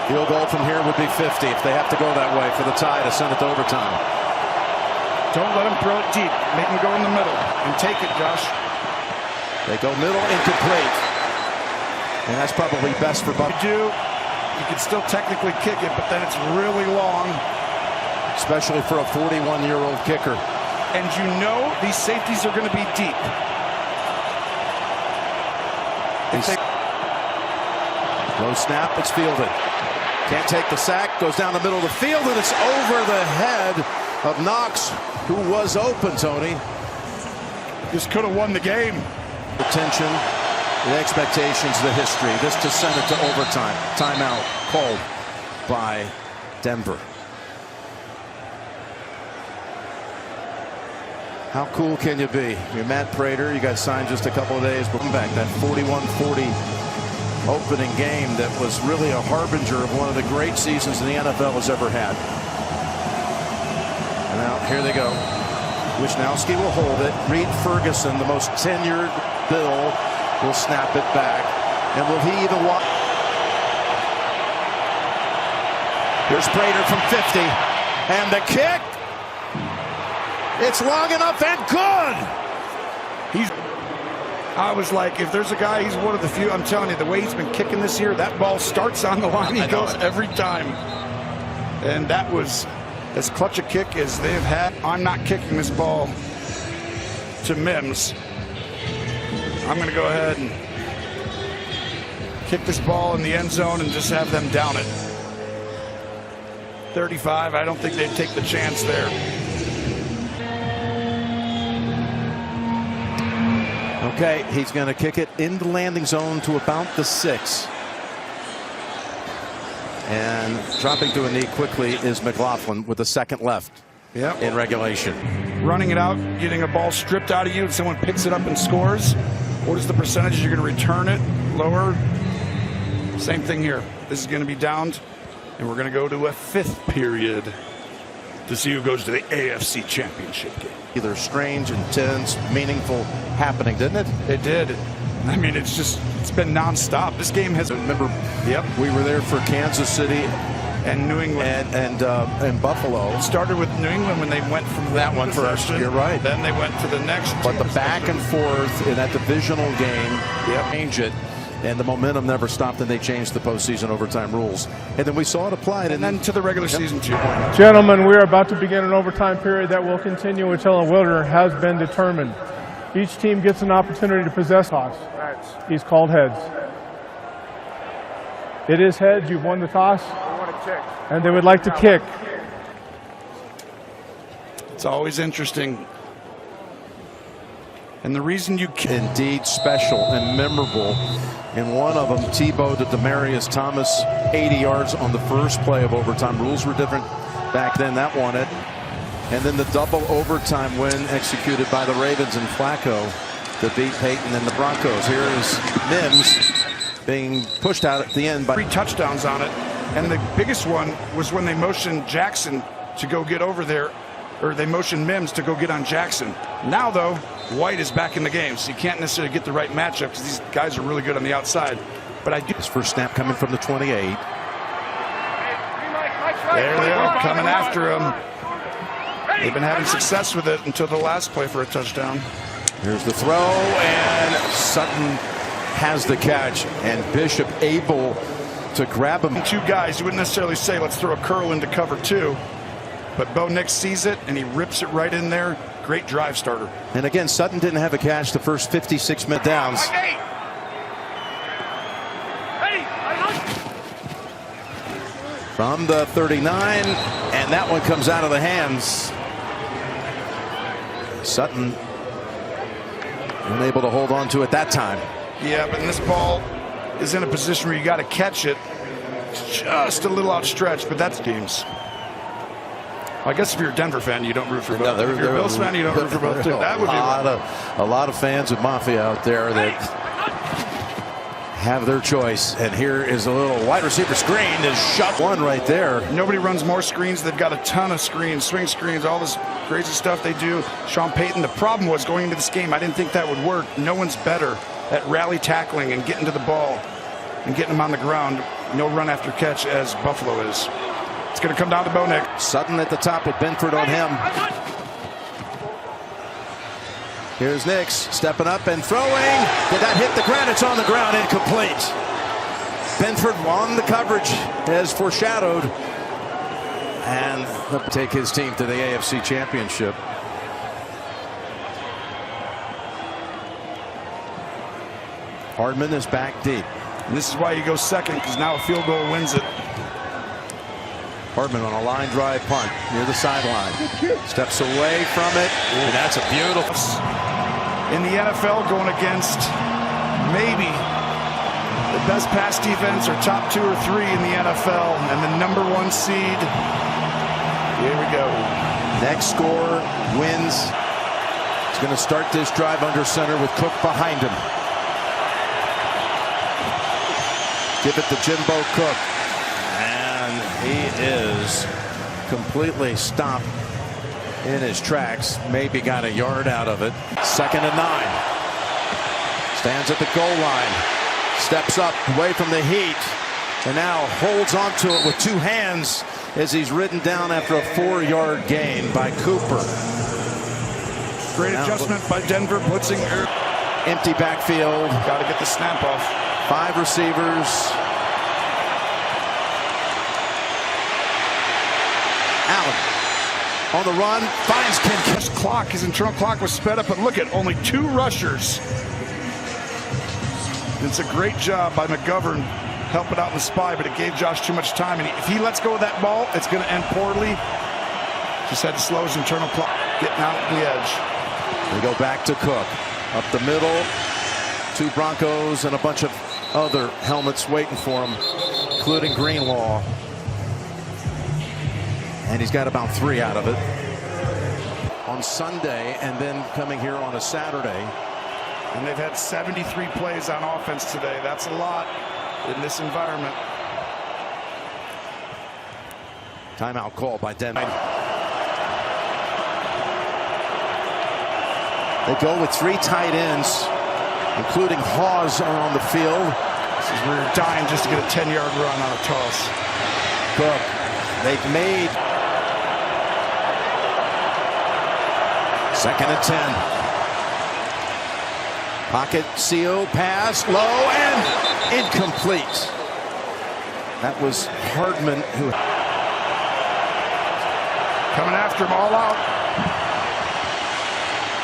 Field goal from here would be 50 if they have to go that way for the tie to send it to overtime. Don't let them throw it deep. Make them go in the middle and take it, Josh. They go middle, incomplete. And that's probably best for Buck. You can still technically kick it, but then it's really long. Especially for a 41-year-old kicker. And you know these safeties are going to be deep. Low snap, it's fielded. Can't take the sack, goes down the middle of the field, and it's over the head of Knox, who was open, Tony. This could have won the game. The tension, the expectations, the history. This to send it to overtime. Timeout called by Denver. How cool can you be? You're Matt Prater. You got signed just a couple of days before back. That 41-40 opening game that was really a harbinger of one of the great seasons the NFL has ever had. And now here they go. Wisnowski will hold it. Reed Ferguson, the most tenured Bill, will snap it back. And will he even walk? Here's Prater from 50. And the kick. It's long enough and good. I was like, if there's a guy, he's one of the few. I'm telling you, the way he's been kicking this year, that ball starts on the line. He goes every time. And that was as clutch a kick as they've had. I'm not kicking this ball to Mims. I'm going to go ahead and kick this ball in the end zone and just have them down it. 35, I don't think they'd take the chance there. Okay, he's going to kick it in the landing zone to about the 6. And dropping to a knee quickly is McLaughlin with a second left in regulation. Running it out, getting a ball stripped out of you, and someone picks it up and scores. What is the percentage you're going to return it? Lower. Same thing here. This is going to be downed, and we're going to go to a 5th period to see who goes to the AFC Championship game. Either strange, intense, meaningful happening, didn't it? It did. I mean, it's been nonstop. This game has. Remember, we were there for Kansas City and New England and Buffalo. It started with New England when they went from that one first. You're right. Then they went to the next. But the back and forth in that divisional game, changed it. And the momentum never stopped, and they changed the postseason overtime rules. And then we saw it applied. And then to the regular season, too. Gentlemen, we are about to begin an overtime period that will continue until a winner has been determined. Each team gets an opportunity to possess toss. He's called heads. It is heads. You've won the toss. And they would like to kick. It's always interesting. And the reason you can. Indeed special and memorable. In one of them, Tebow to Demaryius Thomas, 80 yards on the first play of overtime. Rules were different back then. That won it. And then the double overtime win executed by the Ravens and Flacco to beat Peyton and the Broncos. Here is Mims being pushed out at the end by 3 touchdowns on it. And the biggest one was when they motioned Jackson to go get over there, or they motioned Mims to go get on Jackson. Now, though, White is back in the game, so you can't necessarily get the right matchup because these guys are really good on the outside. But I do. His first snap coming from the 28. There they are, coming after him. They've been having success with it until the last play for a touchdown. Here's the throw, and Sutton has the catch, and Bishop able to grab him. 2 guys, you wouldn't necessarily say, let's throw a curl into cover 2. But Bo Nix sees it, and he rips it right in there. Great drive starter. And again, Sutton didn't have a catch the first 56 minute downs. From the 39, and that one comes out of the hands. Sutton unable to hold on to it that time. Yeah, but this ball is in a position where you got to catch it. Just a little outstretched, but that's games. I guess if you're a Denver fan, you don't root for both. If you're a Bills fan, you don't root for both too. That would be a lot of fans of Mafia out there that have their choice. And here is a little wide receiver screen. Is shot one right there. Nobody runs more screens. They've got a ton of screens, swing screens, all this crazy stuff they do. Sean Payton. The problem was going into this game, I didn't think that would work. No one's better at rally tackling and getting to the ball and getting them on the ground. no run after catch as Buffalo is. It's going to come down to Bo Nick. Sutton at the top with Benford on him. Here's Nix stepping up and throwing. Did that hit the ground? It's on the ground, incomplete. Benford on the coverage as foreshadowed. And he'll take his team to the AFC Championship. Hardman is back deep. And this is why you go second, because now a field goal wins it. Hardman on a line drive punt near the sideline. Steps away from it. Ooh, that's a beautiful. In the NFL, going against maybe the best pass defense or top 2 or 3 in the NFL and the #1 seed. Here we go. Next score wins. He's going to start this drive under center with Cook behind him. Give it to Jimbo Cook. And he is completely stopped in his tracks. Maybe got a yard out of it. 2nd and 9. Stands at the goal line. Steps up away from the heat. And now holds onto it with 2 hands as he's ridden down after a 4-yard gain by Cooper. Great adjustment by Denver, blitzing. Empty backfield. Got to get the snap off. 5 receivers. Allen on the run, finds His clock, his internal clock was sped up, but look at only 2 rushers. It's a great job by McGovern helping out in the spy, but it gave Josh too much time. And if he lets go of that ball, it's going to end poorly. Just had to slow his internal clock, getting out on the edge. We go back to Cook. Up the middle, 2 Broncos and a bunch of other helmets waiting for him, including Greenlaw. And he's got about 3 out of it on Sunday, and then coming here on a Saturday. And they've had 73 plays on offense today. That's a lot in this environment. Timeout call by Denver. They go with 3 tight ends, including Hawes are on the field. This is where you're dying just to get a 10-yard run on a toss. Cook, they've made 2nd and 10. Pocket seal, pass, low, and incomplete. That was Hardman who coming after him all out.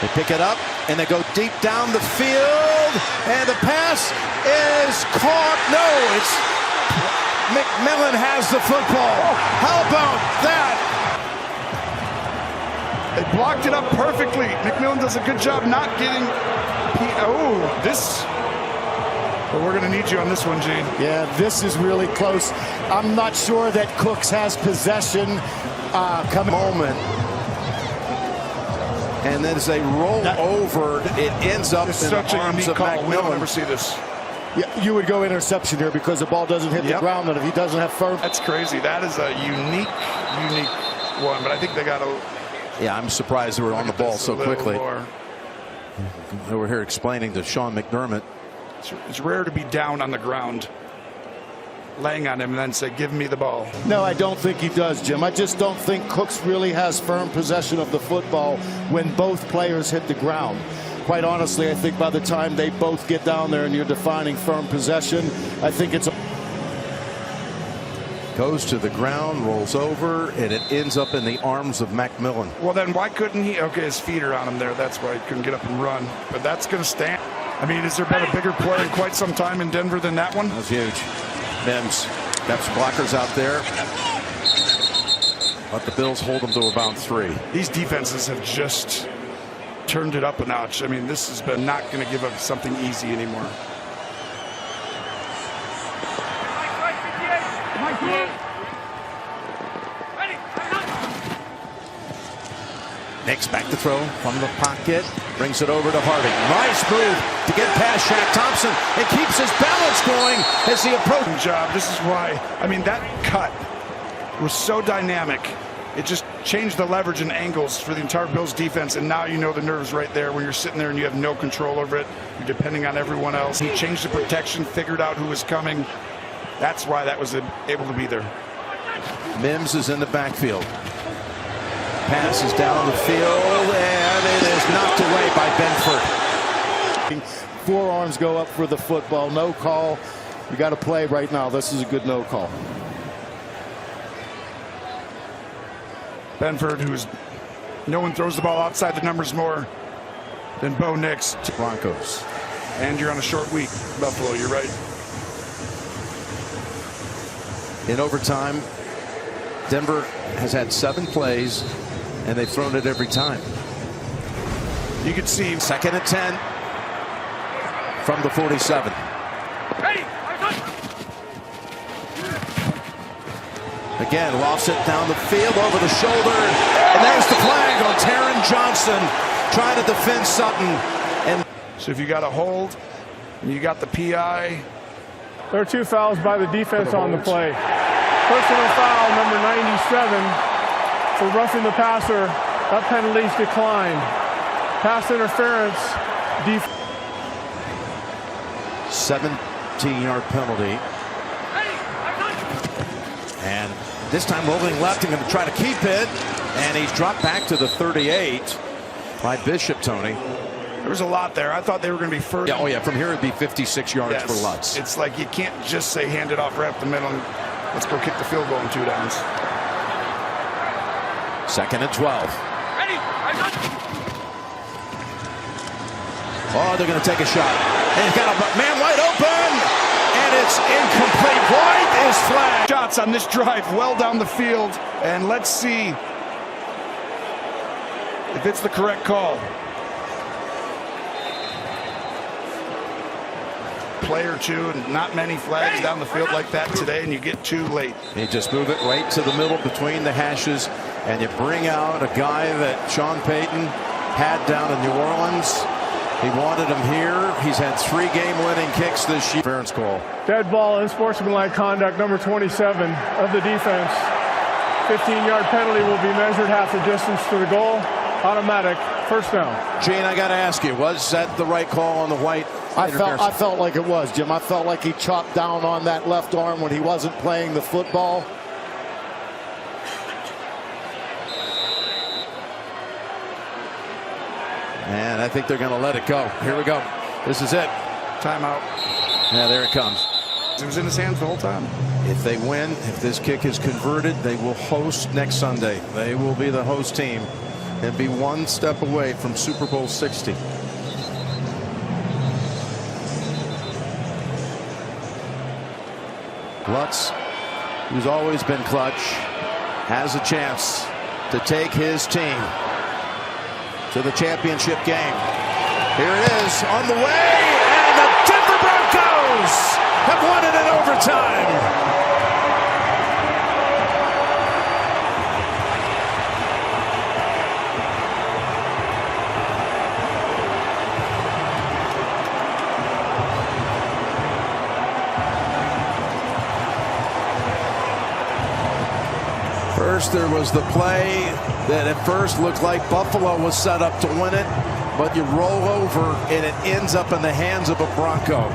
They pick it up and they go deep down the field, and the pass is caught. No, it's McMillan has the football. How about that? They blocked it up perfectly. McMillan does a good job not getting. But we're going to need you on this one, Gene. Yeah, this is really close. I'm not sure that Cooks has possession. Moment. And then as they roll over, it ends up in the arms of McMillan. We don't ever see this. Yeah, you would go interception here because the ball doesn't hit the ground, and if he doesn't have firm. That's crazy. That is a unique one. But I think they got a. Yeah, I'm surprised they were on the ball so quickly. They were here explaining to Sean McDermott. It's rare to be down on the ground, laying on him, and then say, give me the ball. No, I don't think he does, Jim. I just don't think Cooks really has firm possession of the football when both players hit the ground. Quite honestly, I think by the time they both get down there and you're defining firm possession, I think it's goes to the ground, rolls over, and it ends up in the arms of McMillan. Well, then why couldn't he? Okay, his feet are on him there. That's why he couldn't get up and run. But that's going to stand. I mean, has there been a bigger play in quite some time in Denver than that one? That was huge. Mims got some blockers out there. Let the Bills hold them to about 3. These defenses have just turned it up a notch. I mean, this has been not going to give up something easy anymore. Nix back to throw from the pocket, brings it over to Harvey. Nice move to get past Shaq Thompson and keeps his balance going as he approaches. Job. This is why, I mean, that cut was so dynamic. It just changed the leverage and angles for the entire Bills defense, and now you know the nerves right there when you're sitting there and you have no control over it. You're depending on everyone else. He changed the protection, figured out who was coming. That's why that was able to be there. Mims is in the backfield. Pass is down the field, and it is knocked away by Benford. Forearms go up for the football. No call. You got to play right now. This is a good no call. Benford, no one throws the ball outside the numbers more than Bo Nix. Broncos. And you're on a short week, Buffalo. You're right. In overtime, Denver has had 7 plays, and they've thrown it every time. You could see 2nd and 10 from the 47. Again, lost it down the field over the shoulder, and there's the flag on Taron Johnson trying to defend Sutton. And so if you got a hold, and you got the PI. There are 2 fouls by the defense on the play. Personal foul number 97 for roughing the passer. That penalty's declined. Pass interference. 17-yard penalty. And this time rolling left and going to try to keep it. And he's dropped back to the 38 by Bishop, Tony. There was a lot there. I thought they were going to be further. Yeah, oh yeah, from here it'd be 56 yards for Lutz. It's like you can't just say hand it off right up the middle and let's go kick the field goal in 2 downs. 2nd and 12. Oh, they're going to take a shot. And he's got a man wide open. And it's incomplete. White is flagged. Shots on this drive well down the field. And let's see if it's the correct call. Play or 2, and not many flags down the field like that today, and you get 2 late. You just move it right to the middle between the hashes, and you bring out a guy that Sean Payton had down in New Orleans. He wanted him here. He's had 3 game-winning kicks this year. Interference call. Dead ball, unsportsmanlike conduct, number 27 of the defense. 15-yard penalty will be measured half the distance to the goal. Automatic. First down. Gene, I got to ask you, was that the right call on the White? I felt like it was, Jim. I felt like he chopped down on that left arm when he wasn't playing the football. And I think they're going to let it go. Here we go. This is it. Timeout. Yeah, there it comes. It was in his hands the whole time. If they win, if this kick is converted, they will host next Sunday. They will be the host team and be 1 step away from Super Bowl 60. Lutz, who's always been clutch, has a chance to take his team to the championship game. Here it is on the way, and the Denver Broncos have won it in overtime. First, there was the play that at first looked like Buffalo was set up to win it, but you roll over and it ends up in the hands of a Bronco.